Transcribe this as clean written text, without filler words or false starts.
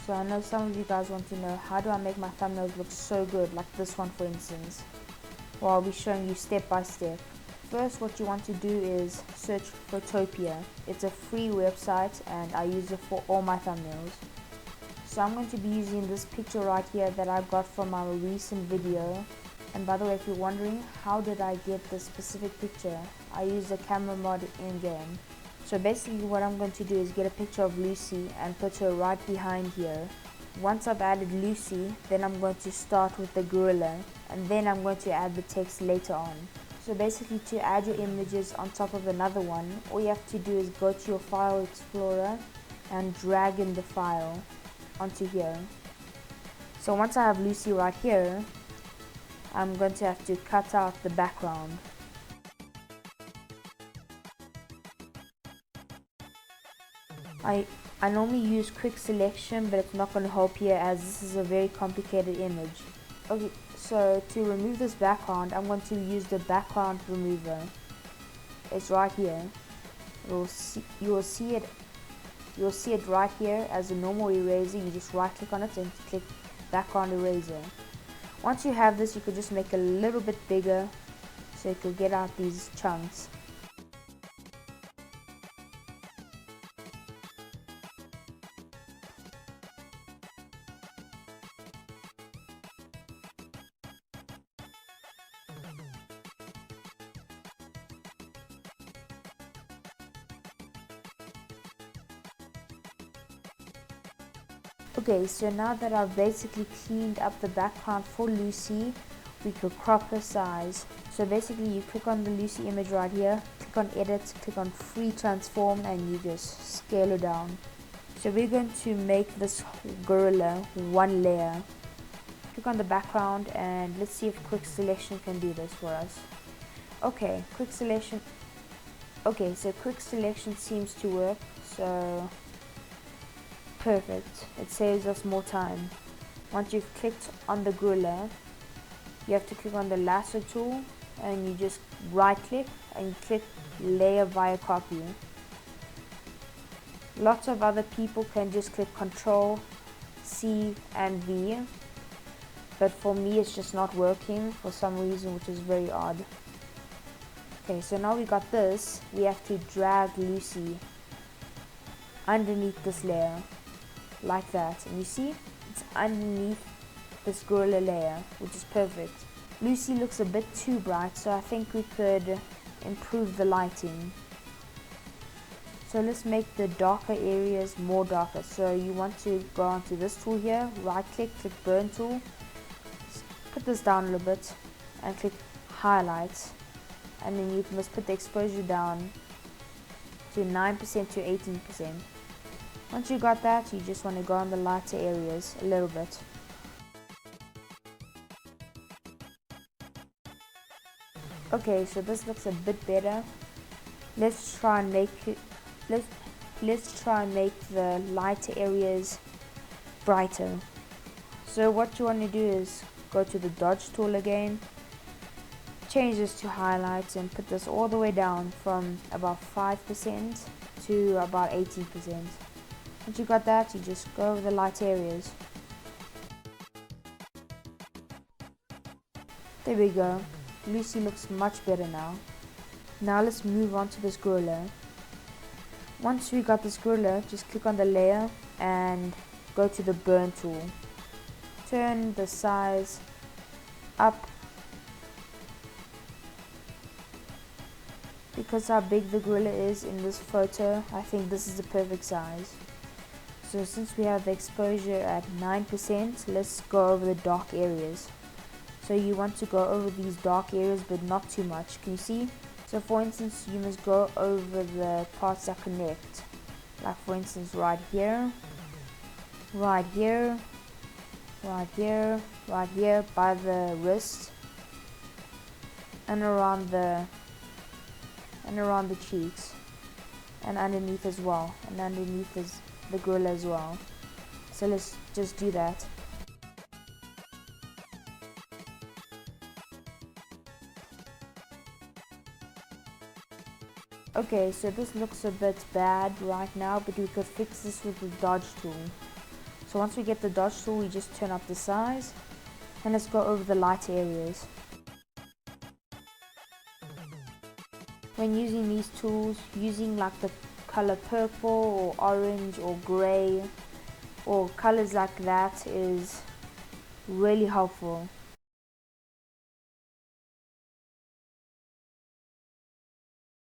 So I know some of you guys want to know, how do I make my thumbnails look so good, like this one for instance? Well, I'll be showing you step by step. First, what you want to do is search Photopea. It's a free website and I use it for all my thumbnails. So I'm going to be using this picture right here that I got from our recent video. And by the way, if you're wondering how did I get this specific picture, I used the camera mod in game. So basically what I'm going to do is get a picture of Lucy and put her right behind here. Once I've added Lucy, then I'm going to start with the gorilla and then I'm going to add the text later on. So basically to add your images on top of another one, all you have to do is go to your file explorer and drag in the file onto here. So once I have Lucy right here, I'm going to have to cut out the background. I normally use quick selection, but it's not going to help here as this is a very complicated image. Okay, so to remove this background, I'm going to use the background remover. It's right here. You'll see it right here as a normal eraser. You just right click on it and click background eraser. Once you have this, you could just make it a little bit bigger so you could get out these chunks. Okay, so now that I've basically cleaned up the background for Lucy, we could crop her size. So basically you click on the Lucy image right here, click on edit, click on free transform and you just scale her down. So we're going to make this gorilla one layer. Click on the background and let's see if quick selection can do this for us. Okay, quick selection. Okay, so quick selection seems to work, so perfect. It saves us more time. Once you've clicked on the gorilla, you have to click on the lasso tool and you just right click and you click layer via copy. Lots of other people can just click Ctrl, C and V, but for me it's just not working for some reason, which is very odd. Okay, so now we got this, we have to drag Lucy underneath this layer like that, and you see it's underneath this gorilla layer, which is perfect. Lucy looks a bit too bright, so I think we could improve the lighting. So let's make the darker areas more darker. So you want to go onto this tool here, right click, click burn tool, put this down a little bit and click highlight, and then you must put the exposure down to 9% to 18%. Once you got that, you just want to go on the lighter areas a little bit. Okay, so this looks a bit better. Let's try and make it, let's try and make the lighter areas brighter. So what you want to do is go to the dodge tool again, change this to highlights and put this all the way down from about 5% to about 18%. Once you got that, you just go over the light areas. There we go. Lucy looks much better now. Now let's move on to this gorilla. Once we got this gorilla, just click on the layer and go to the burn tool. Turn the size up. Because how big the gorilla is in this photo, I think this is the perfect size. So since we have the exposure at 9%, let's go over the dark areas. So you want to go over these dark areas but not too much. Can you see? So for instance, you must go over the parts that connect. Like for instance right here, right here, right here, right here by the wrist, and around the cheeks, and underneath as well, and underneath is the gorilla as well. So let's just do that. Okay, so this looks a bit bad right now, but we could fix this with the dodge tool. So once we get the dodge tool, we just turn up the size, and let's go over the light areas. When using these tools, using like the color purple or orange or gray or colors like that is really helpful.